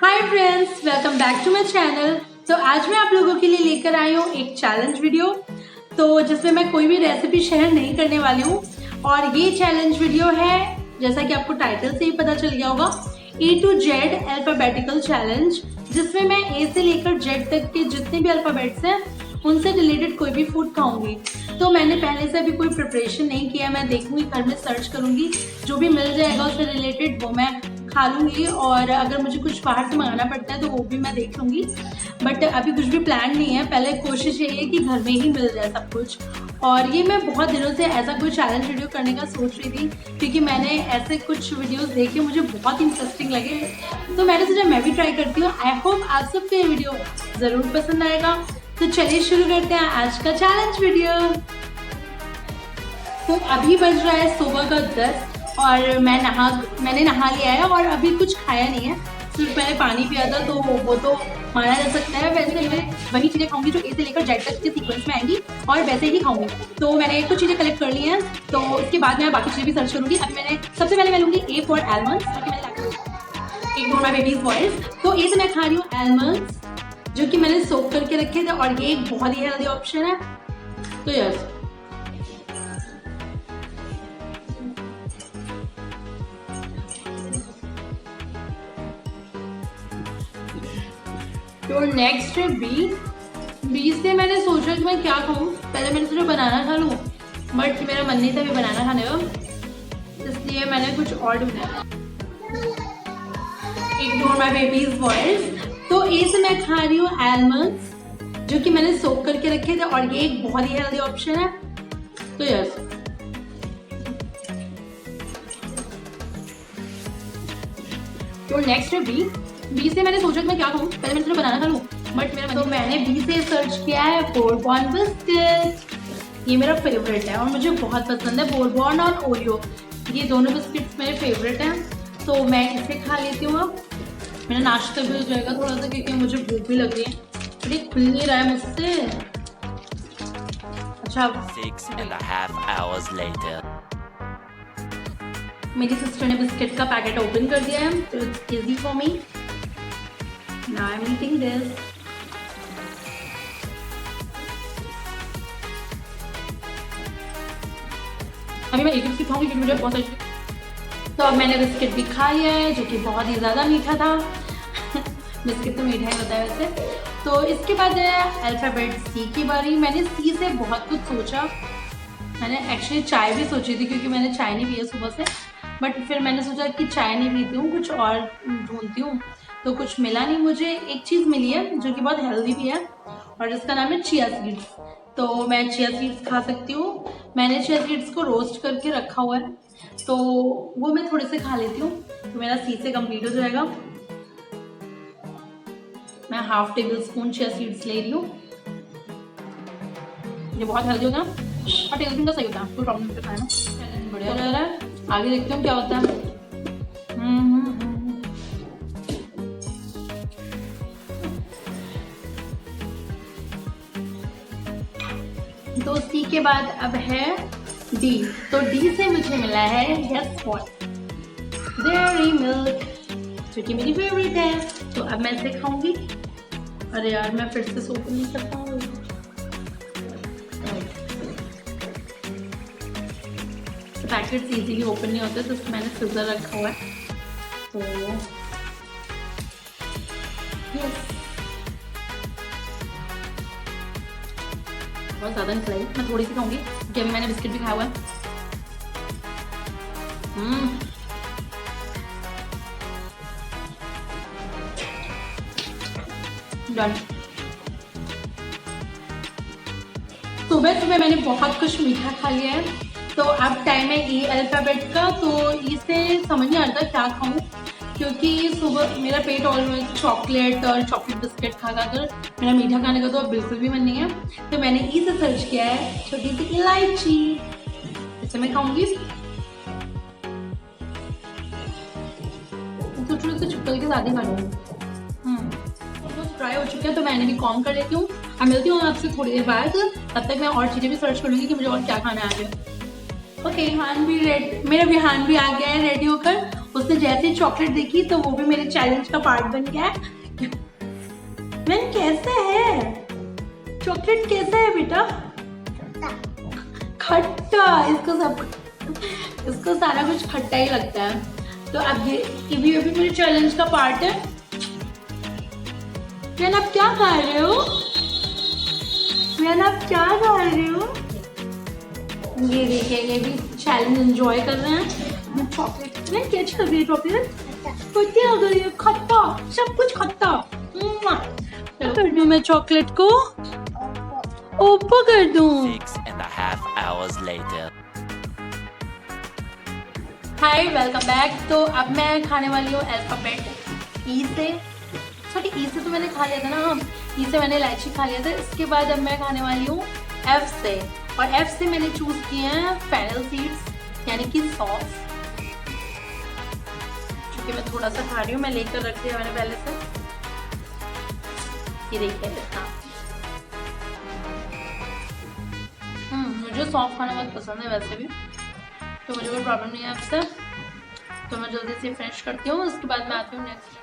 Hi friends, welcome back to my channel. तो आज मैं आप लोगों के लिए लेकर आई हूँ एक चैलेंज वीडियो, तो जिसमें मैं कोई भी रेसिपी शेयर नहीं करने वाली हूँ। और ये चैलेंज वीडियो है, जैसा कि आपको टाइटल से ही पता चल गया होगा, A to Z alphabetical challenge, जिसमें मैं A से लेकर Z तक के जितने भी अल्फाबेट्स हैं उनसे रिलेटेड कोई भी फूड खाऊंगी। तो मैंने पहले से अभी कोई प्रिपरेशन नहीं किया, मैं देखूंगी, घर में सर्च करूंगी, जो भी मिल जाएगा उससे रिलेटेड वो मैं खा लूँगी। और अगर मुझे कुछ बाहर से मंगाना पड़ता है तो वो भी मैं देख लूँगी, बट अभी कुछ भी प्लान नहीं है। पहले कोशिश यही है कि घर में ही मिल जाए सब कुछ। और ये मैं बहुत दिनों से ऐसा कोई चैलेंज वीडियो करने का सोच रही थी, क्योंकि मैंने ऐसे कुछ वीडियोस देखे मुझे बहुत इंटरेस्टिंग लगे, तो मैंने सोचा मैं भी ट्राई करती हूँ। आई होप आप सबको ये वीडियो ज़रूर पसंद आएगा। तो चलिए शुरू करते हैं आज का चैलेंज वीडियो। तो अभी बज रहा है सुबह का 10 और मैंने नहा लिया है और अभी कुछ खाया नहीं है, सिर्फ मैंने पानी पिया था, तो वो तो माना जा सकता है। वैसे मैं वही चीज़ें खाऊंगी जो A से लेकर Z तक के सीक्वेंस में आएंगी और वैसे ही खाऊंगी। तो मैंने कुछ चीज़ें कलेक्ट कर ली हैं, तो उसके बाद मैं बाकी चीज़ें भी सर्च करूंगी। अभी मैंने सबसे पहले मैं लूँगी A फॉर एलमंड्स, एक फॉर माई बेबीज वॉइस। तो A से मैं खा रही हूँ एलमंड्स, जो कि मैंने सोक करके रखे थे, और ये एक बहुत ही हेल्दी ऑप्शन है। तो यस, तो नेक्स्ट है बी से मैंने सोचा कि मैं क्या खाऊं। पहले मैंने सोचा बनाना खा लूं, बट मेरा मन नहीं था भी बनाना खाने का, इसलिए मैंने कुछ और ढूंढा। Ignore my babies voice. तो ए से मैं खा रही हूँ एलमंड्स, जो कि मैंने सोक करके रखे थे, और ये एक बहुत ही हेल्दी ऑप्शन है। तो यस, तो नेक्स्ट है बी से मैंने सोचा कि मैं क्या खाऊं। पहले मैंने सोचा बनाना खा लूं, बट मेरा तो मैंने बी से सर्च किया है बोरबॉन बिस्किट। ये मेरा फेवरेट है और मुझे बहुत पसंद है। बोरबॉन और ओरियो, ये दोनों बिस्किट्स मेरे फेवरेट हैं, तो मैं इसे खा लेती हूँ। अब मेरा नाश्ता भी हो जाएगा थोड़ा सा, क्योंकि मुझे भूख भी लग रही है। अरे खुल नहीं रहा है मुझसे। अच्छा, 6.5 hours later. मेरी सिस्टर ने बिस्किट का पैकेट ओपन कर दिया है, तो it's easy for me. Now I am eating this. अभी मैं एक बिस्किट खाऊंगी क्योंकि मुझे बहुत अच्छी। तो अब मैंने बिस्किट भी खा लिया है, जो कि बहुत ही ज़्यादा मीठा था। बिस्किट तो मीठा ही होता है वैसे। तो इसके बाद है अल्फ़ाबेट सी की बारी। मैंने सी से बहुत कुछ सोचा। मैंने एक्चुअली चाय भी सोची थी, क्योंकि मैंने चाय नहीं पी है सुबह से, बट फिर मैंने सोचा कि चाय नहीं पीती हूँ, कुछ और ढूंढती हूँ, तो कुछ मिला नहीं। मुझे एक चीज़ मिली है जो कि बहुत हेल्दी भी है, और जिसका नाम है चिया सीड्स। तो मैं चिया सीड्स खा सकती हूँ। मैंने चिया सीड्स को रोस्ट करके रखा हुआ है, तो वो मैं थोड़े से खा लेती हूँ, तो मेरा सी से कंप्लीट हो जाएगा। मैं half table spoon chia seeds ले रही हूँ। ये बहुत हेल्दी होता है और टेबल स्पून का सही होता है, कोई प्रॉब्लम नहीं खाना, बढ़िया लग रहा है। आगे देखते हूँ क्या होता है। तो सी के बाद अब है डी। तो डी से मुझे मिला है गेस व्हाट, डेयरी मिल्क, जो कि मेरी फेवरेट है। तो अब मैं इसे खाऊंगी। अरे यार, मैं फिर से सोच नहीं कर पाऊंगी। पैकेट्स इजीली ओपन नहीं होते, तो मैंने सिजर रखा हुआ है। तो यस, बहुत ज़्यादा निकलाई, मैं थोड़ी सी खाऊंगी क्योंकि अभी मैंने बिस्किट भी खाया हुआ है। डन। सुबह सुबह मैंने बहुत कुछ मीठा खा लिया है, तो अब टाइम है ई अल्फ़ाबेट का। तो इसे समझ नहीं आता क्या खाऊं, क्योंकि सुबह मेरा पेट ऑलमोस्ट चॉकलेट और चॉकलेट बिस्किट खा कर मेरा मीठा खाने का तो अब बिल्कुल भी मन नहीं है। तो मैंने ई से सर्च किया है छोटी सी इलायची, इसे मैं खाऊंगी। सोच रही हूँ चुटकल के साथ ही खा लूँगी। फ्राई हो चुके हैं, तो मैंने भी कॉम कर लेती हूँ। अब मिलती हूँ आपसे थोड़ी देर बाद। तब तक मैं और चीज़ें भी सर्च कर लूँगी कि मुझे और क्या खाना है आगे। ओके, मेरा विहान भी आ गया है रेडी होकर, उसने जैसे ही चॉकलेट देखी तो वो भी मेरे चैलेंज का पार्ट बन गया। मैन कैसा है चॉकलेट, कैसा है बेटा? खट्टा। इसको सारा कुछ खट्टा ही लगता है। तो अब ये भी मेरे चैलेंज का पार्ट है। मैन आप क्या खा रहे हो? मैन आप क्या खा रहे हो? ये देखिए, ये भी चैलेंज एंजॉय कर रहे हैं। चॉकलेट में क्या कर रही है? चॉकलेट खट्टी हो गई है, खट्टा, सब कुछ खट्टा। कर दूं मैं चॉकलेट को? ओपो कर दूं। 6.5 hours later. हाय, वेलकम बैक। तो अब मैं खाने वाली हूँ अल्फाबेट ई से। सॉरी, ई से तो मैंने खा लिया था ना। हाँ, ई से मैंने इलायची खा लिया था। इसके बाद अब मैं खाने वाली हूँ एफ से, और एफ से मैंने चूज किए हैं फेनल सीड्स यानी कि सॉस। क्योंकि मैं थोड़ा सा खा रही हूँ, मैं लेकर रख दिया मैंने पहले से। ये देखिए इतना। मुझे सॉस खाना बहुत पसंद है वैसे भी, तो मुझे कोई प्रॉब्लम नहीं है आपसे। तो मैं जल्दी से फिनिश करती हूँ, उसके बाद मैं आती हूँ नेक्स्ट।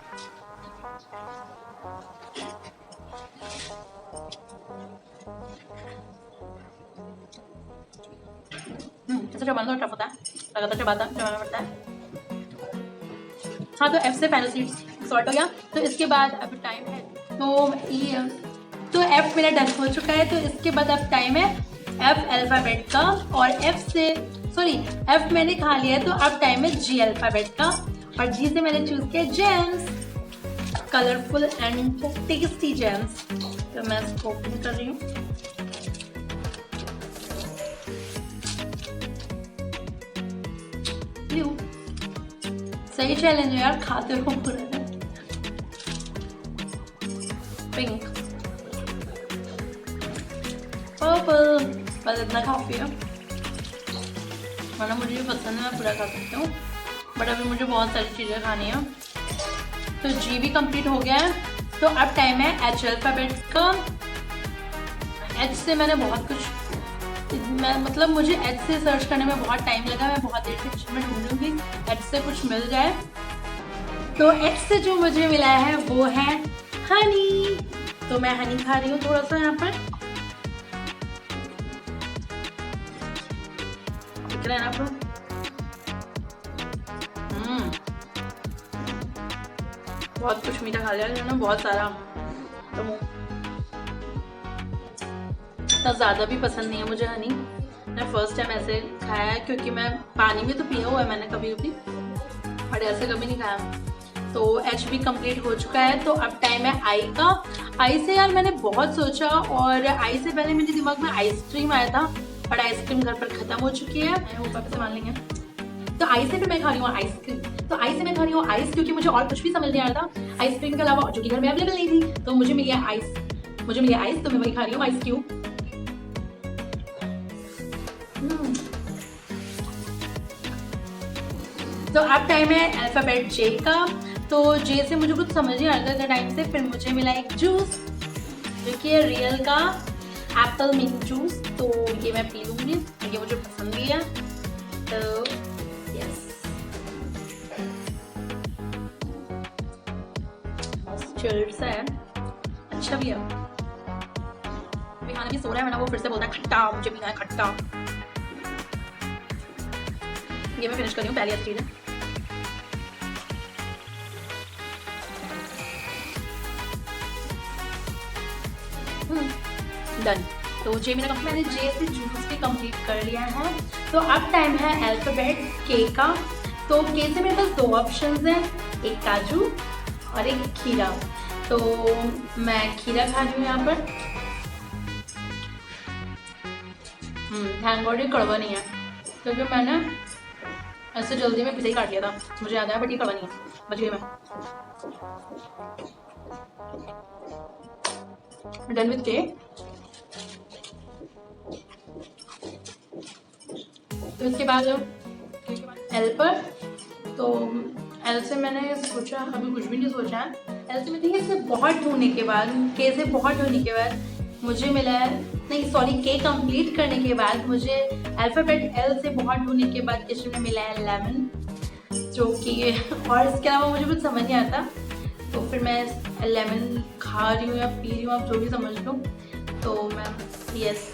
ऐसे चबाना तो टफ होता है, लगातार चबाना पड़ता है। हाँ, तो एफ से फेनल सीड्स सॉर्ट हो गया। तो इसके बाद अब टाइम है, तो एफ मेरा डन हो चुका है। तो इसके बाद अब टाइम है एफ अल्फाबेट का, और एफ मैंने खा लिया है। तो अब टाइम है जी अल्फाबेट का, और जी से मैंने चूज किया James, colourful and tasty James. तो मैं इसको ओपन कर रही हूँ। सही चैलेंज है यार, खाते हो पूरा। पिंक, पर्पल, बस इतना काफी है, वरना मुझे भी पसंद है, मैं पूरा खा सकती हूँ। बट अभी मुझे बहुत सारी चीज़ें खानी है। तो जी भी कंप्लीट हो गया है। तो अब टाइम है एच अल्फाबेट का। एच से मैंने बहुत कुछ, मतलब मुझे एच से सर्च करने में बहुत टाइम लगा। मैं बहुत देर से किचन में ढूंढूंगी एच से कुछ मिल जाए। तो एच से जो मुझे मिला है वो है हनी। तो मैं हनी खा रही हूँ थोड़ा सा यहाँ पर, दिख रहा है ना आपको? बहुत कुछ मीठा खा लिया ना, बहुत सारा। तो इतना ज़्यादा भी पसंद नहीं है मुझे हनी। मैं फर्स्ट टाइम ऐसे खाया है, क्योंकि मैं पानी में तो पिया हुआ है मैंने कभी भी, और ऐसे कभी नहीं खाया। तो एच भी कंप्लीट हो चुका है। तो अब टाइम है आई का। आई से यार मैंने बहुत सोचा, और आई से पहले मेरे दिमाग में आइसक्रीम आया था, और आइसक्रीम घर पर ख़त्म हो चुकी है। वो पापा से मान लेंगे। तो आई से फिर मैं खा रही हूँ आइसक्रीम। तो आई से मैं खा रही हूँ आइस, क्योंकि मुझे और कुछ भी समझ नहीं आ रहा था आइसक्रीम के अलावा, जो कि घर में अवेलेबल नहीं थी। तो मुझे मिली है आइस, तो मैं वही खा रही हूँ, आइस क्यूब। तो अब टाइम है अल्फाबेट जे का। तो जे से मुझे कुछ समझ नहीं आ रहा था टाइम से। फिर मुझे मिला एक जूस, जो कि है रियल का एप्पल मिंट जूस। तो ये मैं पी लूँगी, ये मुझे पसंद भी है। तो यस, चिल्ड सा है, अच्छा भी है। खाना भी सो रहा है, वरना वो फिर से बोलता है खट्टा, मुझे पीना है खट्टा। ये मैं फिनिश कर रही हूँ पहली अच्छी चीज़ है। डन। तो जे मेरा मैंने जे से जूस भी कंप्लीट कर लिया है। तो अब टाइम है अल्फाबेट के का। तो के से मेरे पास दो ऑप्शंस हैं, एक काजू और एक खीरा। तो मैं खीरा खा रही हूँ यहाँ पर। थैंक गॉड ये कड़वा नहीं है, क्योंकि मैंने ऐसे जल्दी में पीछे ही काट लिया था, मुझे याद आया, बट ये कड़वा नहीं है, बच गई मैं। डन विथ के। तो इसके बाद एल पर। तो एल से मैंने सोचा, अभी कुछ भी नहीं सोचा है। एल से मैं देखिए इसे बहुत ढूंढने के बाद, के से बहुत ढूंढने के बाद मुझे मिला है, नहीं सॉरी, के कंप्लीट करने के बाद मुझे अल्फाबेट एल से बहुत ढूंढने के बाद किचन में मिला है लेमन। जो कि और इसके अलावा मुझे कुछ समझ नहीं आता, तो फिर मैं लेमन खा रही हूँ या पी रही हूँ, आप जो भी समझ लो। तो मैं यस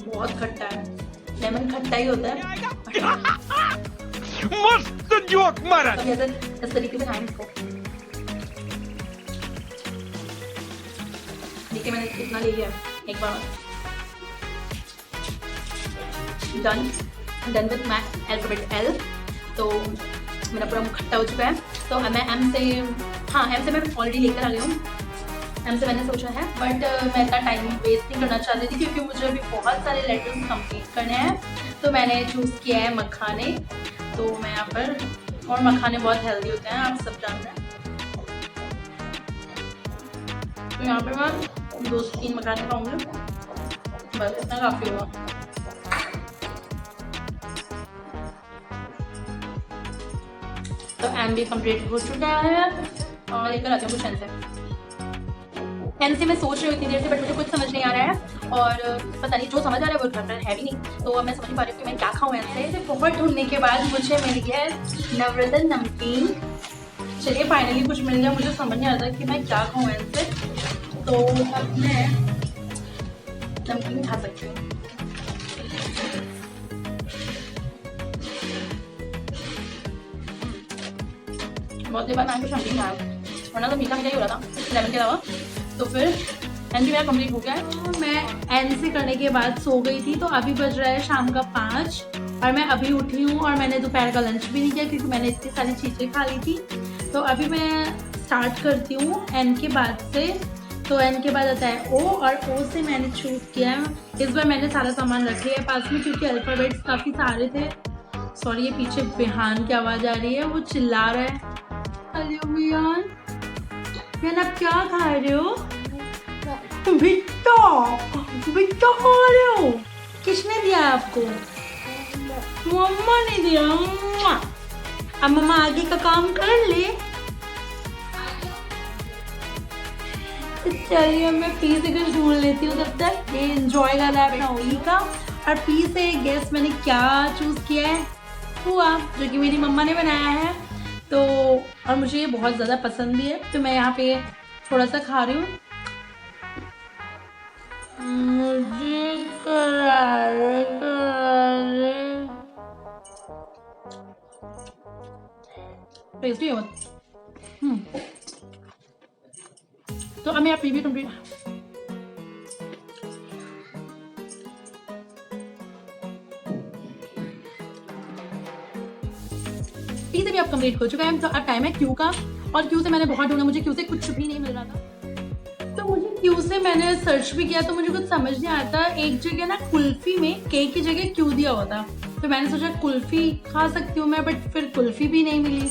बहुत खट्टा है, लेमन खट्टा ही होता है। मस्त जोक मारा। तो ऐसे इस तरीके से खाएं इसको। देखिए मैंने कितना ले लिया एक बार। Done with my alphabet L। तो मेरा पूरा मुंह खट्टा हो चुका है। तो अब मैं M से, हाँ M से मैं ऑलरेडी लेकर आ गई हूँ। M से मैंने सोचा है, बट मैं इतना टाइम वेस्ट नहीं करना चाहती थी क्योंकि मुझे अभी बहुत सारे लेटर्स कंप्लीट करने हैं। तो मैंने चूज़ किया है मखाने। तो मैं यहाँ पर, और मखाने बहुत हेल्दी होते हैं, आप सब जानते हैं। तो यहाँ पर मैं 2 से 3 मखाने खाऊंगी, बस इतना काफ़ी होगा। तो M भी कंप्लीट हो चुका है और लेकर आती हूँ कुछ N से मैं सोच रही हूँ इतनी देर से, बट मुझे कुछ समझ नहीं आ रहा है और पता नहीं जो समझ आ रहा है वो घर पर है भी नहीं। तो अब मैं समझ नहीं पा रही हूँ कि मैं क्या खाऊँ N से। बहुत ढूंढने के बाद मुझे मिल गया नवरत्न नमकीन। चलिए फाइनली कुछ मिल गया, मुझे समझ नहीं आता कि मैं क्या खाऊँ N से। तो अब मैं नमकीन खा सकती हूँ। बहुत देर बाद मैं कुछ नमकीन खाया, वरना तो मीठा मीठा ही हो रहा था लेमन के अलावा। तो फिर N भी मेरा कंप्लीट हो गया है। मैं N से करने के बाद सो गई थी। तो अभी बज रहा है शाम का 5 और मैं अभी उठी हूँ और मैंने दोपहर का लंच भी नहीं किया क्योंकि मैंने इतनी सारी चीज़ें खा ली थी। तो अभी मैं स्टार्ट करती हूँ N के बाद से। तो N के बाद आता है O और O से मैंने चूज़ किया है। इस बार मैंने सारा सामान रख लिया है पास में क्योंकि अल्फ़ाबेट्स काफ़ी सारे थे। सॉरी, ये पीछे बिहान की आवाज़ आ रही है, वो चिल्ला रहा है। हेलो बिहान, बिहान आप क्या खा रहे हो? बिट्टा बिट्टा खा रहे हो? किसने दिया आपको? मम्मा ने दिया। अब मम्मा आगे का काम कर ले। चलिए मैं पी से कुछ ढूंढ लेती हूँ तब तक। ये एंजॉय कर रहा है अपना ओली का। और पी से गेस मैंने क्या चूज़ किया है? हुआ, जो कि मेरी मम्मा ने बनाया है। तो और मुझे ये बहुत ज़्यादा पसंद भी है। तो मैं यहाँ पे थोड़ा सा खा रही हूँ। मुझे करारे टेस्टी है बहुत। तो अब मैं आप भी कंप्लीट। पी से भी अब कंप्लीट हो चुका है। तो अब टाइम है क्यू का। और क्यू से मैंने बहुत ढूंढा, मुझे क्यू से कुछ भी नहीं मिल रहा था। तो मुझे क्यू से मैंने सर्च भी किया तो मुझे कुछ समझ नहीं आता। एक जगह ना कुल्फी में के की जगह क्यू दिया हुआ था। तो मैंने सोचा कुल्फी खा सकती हूँ मैं, बट फिर कुल्फी भी नहीं मिली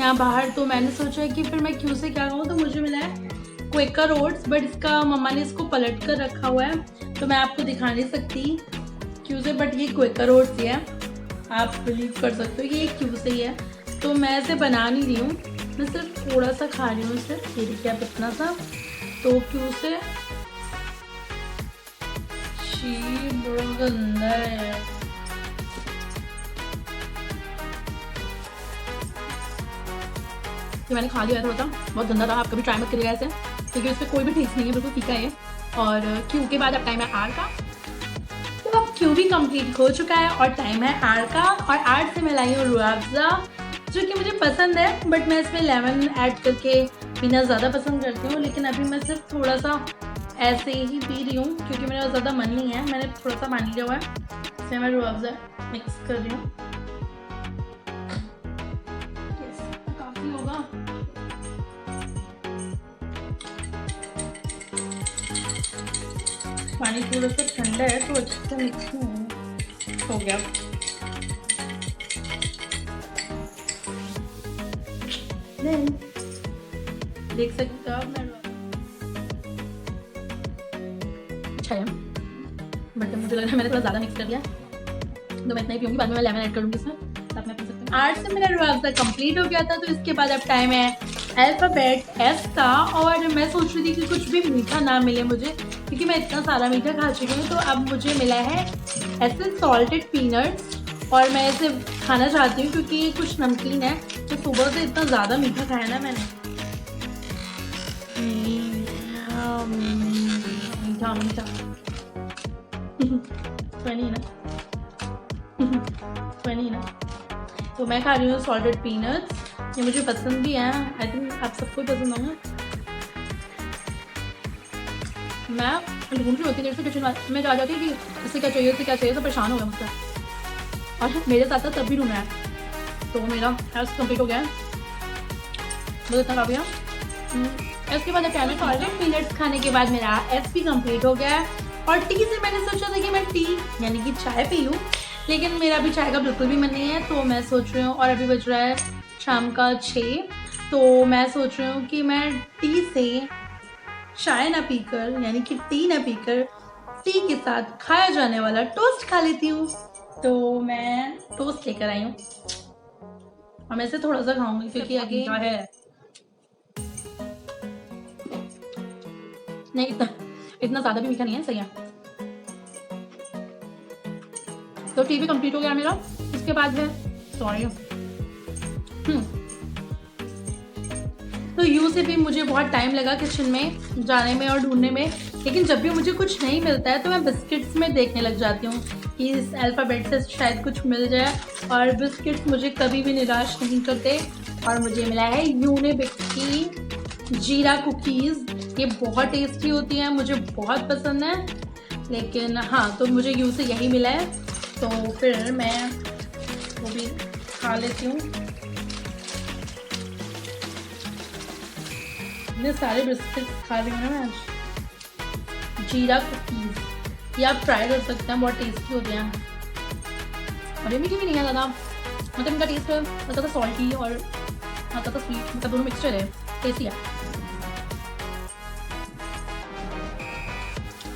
यहाँ बाहर। तो मैंने सोचा कि फिर मैं क्यू से क्या खाऊँ। तो मुझे मिला है क्वेकर ओट्स, बट इसका मम्मा ने इसको पलट कर रखा हुआ है तो मैं आपको दिखा नहीं सकती क्यू से, बट ये क्वेकर ओट्स ही है। आप बिलीव कर सकते हो कि ये क्यू से ही है। तो मैं इसे बना नहीं रही हूँ, मैं सिर्फ थोड़ा सा खा रही हूँ इसे। ये देखिए आप इतना सा। तो क्यू से बड़ा गंदा है। ये मैंने खा लिया थोड़ा सा, बहुत गंदा था। आप कभी ट्राई मत करिएगा ऐसे क्योंकि इसमें कोई भी टेस्ट नहीं है, बिल्कुल फीका है। और क्यू के बाद अब टाइम है आर का। तो अब क्यू भी कंप्लीट हो चुका है और टाइम है आर का। और आर से मैं लाई हूँ रूह अफ़ज़ा, जो कि मुझे पसंद है, बट मैं इसमें लेमन ऐड करके पीना ज़्यादा पसंद करती हूँ। लेकिन अभी मैं सिर्फ थोड़ा सा ऐसे ही पी रही हूँ क्योंकि मेरा ज़्यादा मन नहीं है। मैंने थोड़ा सा पानी लिया हुआ है, इसमें मैं रूह अफ़ज़ा मिक्स कर रही हूँ। काफ़ी होगा। पानी थोड़ा सा ठंडा है तो अच्छे से मिक्स हो गया। देख सकते हो आप, अच्छा है, बट मुझे लग रहा है मैंने थोड़ा ज़्यादा मिक्स कर दिया। तो मैं इतना ही पीऊँगी, बाद में मैं लेमन ऐड करूँगी इसमें, तब मैं पी सकती हूँ। आर्ट से मेरा रूह अफ़ज़ा कंप्लीट हो गया था। तो इसके बाद अब टाइम है अल्फ़ाबेट एस का। और मैं सोच रही थी कि कुछ भी मीठा ना मिले मुझे क्योंकि मैं इतना सारा मीठा खा चुकी हूँ। तो अब मुझे मिला है ऐसे सॉल्टेड पीनट्स और मैं इसे खाना चाहती हूँ क्योंकि ये कुछ नमकीन है। तो सुबह से इतना ज़्यादा मीठा खाया ना मैंने। मीठा मीठा फनी ना फनी ना। तो मैं खा रही हूँ सॉल्टेड पीनट्स, ये मुझे पसंद भी है, आई थिंक आप सबको पसंद होंगे। मैं ढूंढ रही होती देर से किचन में जा जाती कि इससे क्या चाहिए, इससे क्या चाहिए, तो परेशान हो गया मुझसे और मेरे साथ साथ सब भी ढूंढ रहा है। तो मेरा हेल्थ कंप्लीट हो गया है, मुझे इतना काफ़ी है। इसके बाद क्या है, सॉल्टेड पीनट्स खाने के बाद मेरा एस भी कंप्लीट हो गया है। और टी से मैंने सोचा था कि मैं टी यानी कि चाय पी लूँ, लेकिन मेरा अभी चाय का बिल्कुल भी मन नहीं है। तो मैं सोच रही हूँ, और अभी बज रहा है शाम का 6, तो मैं सोच रही हूँ कि मैं टी से चाय ना पीकर यानी कि टी ना पीकर टी के साथ खाया जाने वाला टोस्ट खा लेती हूँ। तो मैं टोस्ट लेकर आई हूँ और मैं इसे थोड़ा सा खाऊंगी क्योंकि आगे है नहीं, इतना ज़्यादा भी मीठा नहीं है, सही है। तो टी भी कंप्लीट हो गया मेरा। इसके बाद है सॉरी तो यूँ से भी मुझे बहुत टाइम लगा किचन में जाने में और ढूंढने में, लेकिन जब भी मुझे कुछ नहीं मिलता है तो मैं बिस्किट्स में देखने लग जाती हूँ कि इस अल्फ़ाबेट से शायद कुछ मिल जाए। और बिस्किट्स मुझे कभी भी निराश नहीं करते और मुझे मिला है यूनिबिक की जीरा कुकीज़। ये बहुत टेस्टी होती हैं, मुझे बहुत पसंद है। लेकिन हाँ, तो मुझे यू से यही मिला है, तो फिर मैं वो भी खा लेती हूँ। इतने सारे बिस्किट्स खा रही हूँ ना मैं आज। जीरा कुकीज़ ये आप ट्राई कर सकते हैं, बहुत टेस्टी होते हैं और ये मीठी भी नहीं है ज़्यादा, मतलब इनका टेस्ट मतलब तो सॉल्टी और मतलब तो स्वीट, मतलब दोनों मिक्सचर है, टेस्टी है।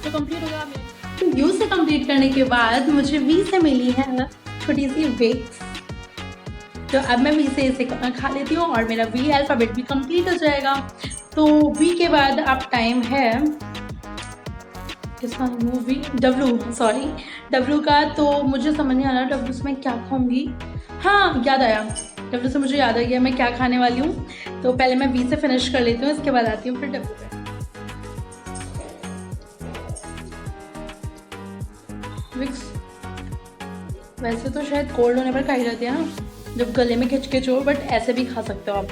तो कंप्लीट हो गया मेरा। तो यू से कंप्लीट करने के बाद मुझे वी से मिली है छोटी सी विक्स। तो अब मैं वी से इसे खा लेती हूँ और मेरा वी अल्फ़ाबेट भी कंप्लीट हो जाएगा। तो वी के बाद अब टाइम है किसका, मूवी डब्लू का। तो मुझे समझ नहीं आ रहा डब्लू से मैं क्या खाऊंगी। हाँ, याद आया, डब्लू से मुझे याद आ गया मैं क्या खाने वाली हूँ। तो पहले मैं वी से फिनिश कर लेती हूँ, इसके बाद आती हूँ फिर डब्लू पे। विक्स वैसे तो शायद कोल्ड होने पर खाई जाती है ना, जब गले में खिचखिच हो, बट ऐसे भी खा सकते हो आप।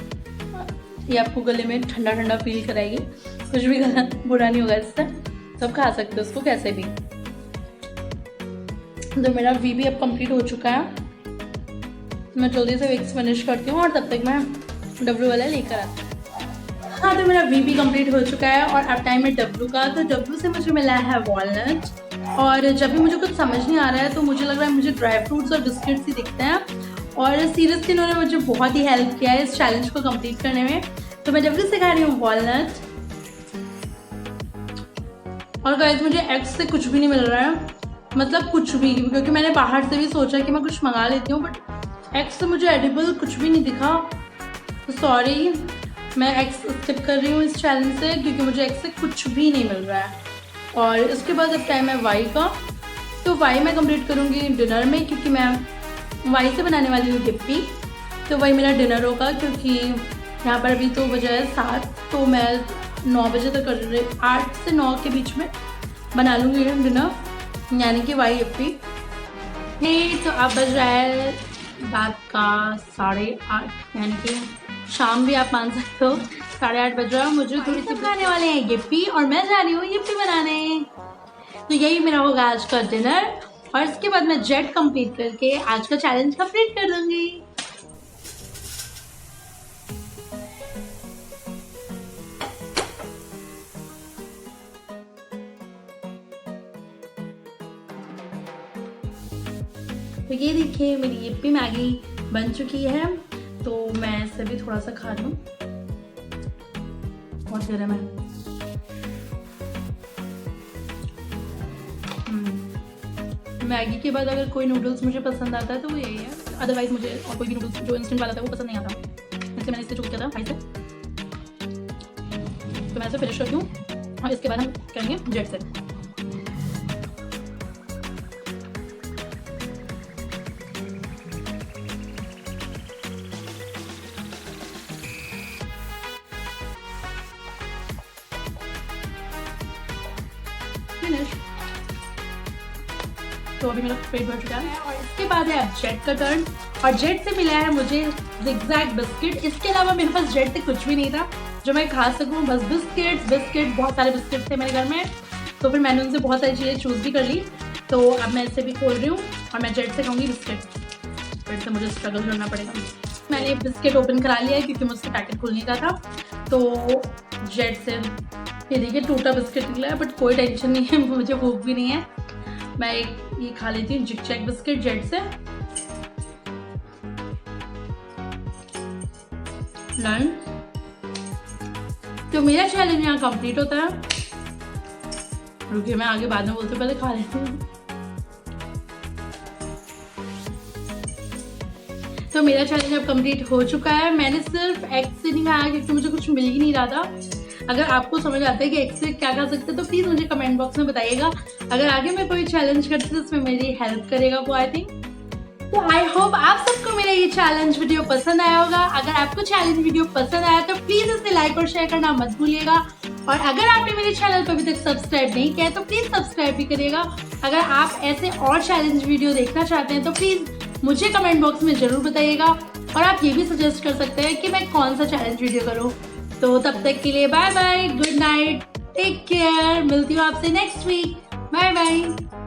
ये आपको गले में ठंडा ठंडा फील कराएगी, कुछ भी गला बुरा नहीं होगा इससे, सब खा सकते हो उसको कैसे भी। तो मेरा वी भी अब कंप्लीट हो चुका है, मैं जल्दी से विक्स फिनिश करती हूँ और तब तक मैं डब्लू वाला लेकर आती हूँ। हाँ, तो मेरा वी भी कंप्लीट हो चुका है और अब टाइम है डब्लू का। तो डब्लू से मुझे मिला है वॉलनट, और जब भी मुझे कुछ समझ नहीं आ रहा है तो मुझे लग रहा है मुझे ड्राई फ्रूट्स और बिस्किट्स ही दिखते हैं। और सीरियसली इन्होंने मुझे बहुत ही हेल्प किया है इस चैलेंज को कंप्लीट करने में। तो मैं डब्लू से खा रही हूँ वॉलनट। और गाइस मुझे एग्स से कुछ भी नहीं मिल रहा है, मतलब कुछ भी, क्योंकि मैंने बाहर से भी सोचा कि मैं कुछ मंगा लेती हूँ, बट एग्स से मुझे एडिबल कुछ भी नहीं दिखा। तो सॉरी, मैं एग्स स्किप कर रही हूँ इस चैलेंज से क्योंकि मुझे एग्स से कुछ भी नहीं मिल रहा है। और इसके बाद अब टाइम है वाई का। तो वाई मैं कंप्लीट करूँगी डिनर में, क्योंकि मैं वाई से बनाने वाली हूँ गिप्पी। तो वही मेरा डिनर होगा, क्योंकि यहाँ पर अभी तो बजा है 7, तो मैं 9 बजे तक कर रही, 8 से 9 के बीच में बना लूँगी डिनर, यानी कि वाई गिप्पी। नहीं तो अब बज रहा है रात का 8:30, यानी कि शाम भी आप मान सकते हो, 8:30 बज रहा है। मुझे थोड़ी सी बनाने वाले हैं गिप्पी और मैं जा रही हूँ गिप्पी बनाने। तो यही मेरा होगा आज का डिनर, और इसके बाद मैं जेट कंप्लीट करके आज का चैलेंज कंप्लीट कर दूंगी। तो ये देखिए मेरी यिप्पी मैगी बन चुकी है, तो मैं इसे भी थोड़ा सा खा लूँ। बहुत गर्म है। मैगी के बाद अगर कोई नूडल्स मुझे पसंद आता है तो वो यही है, अदरवाइज मुझे और कोई भी नूडल्स जो इंस्टेंट वाला था वो पसंद नहीं आता, इसलिए मैंने इससे चूज किया था भाई से। तो मैं इसे फिनिश करती हूँ और इसके बाद हम करेंगे जेट से। तो अभी मेरा पेट भर चुका है और इसके बाद है अब जेट का टर्न। और जेट से मिला है मुझे जिगजैग बिस्किट। इसके अलावा मेरे पास जेट से कुछ भी नहीं था जो मैं खा सकूं, बस बिस्किट बहुत सारे बिस्किट थे मेरे घर में, तो फिर मैंने उनसे बहुत सारी चीज़ें चूज़ भी कर ली। तो अब मैं इसे भी खोल रही हूँ और मैं जेट से खाऊंगी बिस्किट। फिर से मुझे स्ट्रगल करना पड़ेगा। मैंने बिस्किट ओपन करा लिया है क्योंकि मुझसे पैकेट खुलने का था। तो जेट से ये देखिए टूटा बिस्किट निकला है, बट कोई टेंशन नहीं है, मुझे भूख भी नहीं है। मैं ये खा लेती हूँ जिगजैग बिस्किट जेट से। डन। तो मेरा चैलेंज यहाँ कंप्लीट होता है। रुकिए मैं आगे बाद में बोलते पहले खा लेती हूँ। तो मेरा चैलेंज अब कंप्लीट हो चुका है। मैंने सिर्फ एग से नहीं खाया क्योंकि मुझे कुछ मिल ही नहीं रहा था। अगर आपको समझ आता है कि एग से क्या खा सकते हैं तो प्लीज़ मुझे कमेंट बॉक्स में बताइएगा। अगर आगे मैं कोई चैलेंज करती हूँ तो उसमें मेरी हेल्प करेगा वो, आई थिंक। तो आई होप आप सबको मेरा ये चैलेंज वीडियो पसंद आया होगा। अगर आपको चैलेंज वीडियो पसंद आया तो प्लीज़ इसे लाइक और शेयर करना मत भूलिएगा। और अगर आपने मेरे चैनल को अभी तक सब्सक्राइब नहीं किया है तो प्लीज़ सब्सक्राइब भी करिएगा। अगर आप ऐसे और चैलेंज वीडियो देखना चाहते हैं तो प्लीज़ मुझे कमेंट बॉक्स में ज़रूर बताइएगा। और आप ये भी सजेस्ट कर सकते हैं कि मैं कौन सा चैलेंज वीडियो करूँ। तो तब तक के लिए bye bye, good night, take care. मिलती हूँ आपसे नेक्स्ट वीक। Bye bye.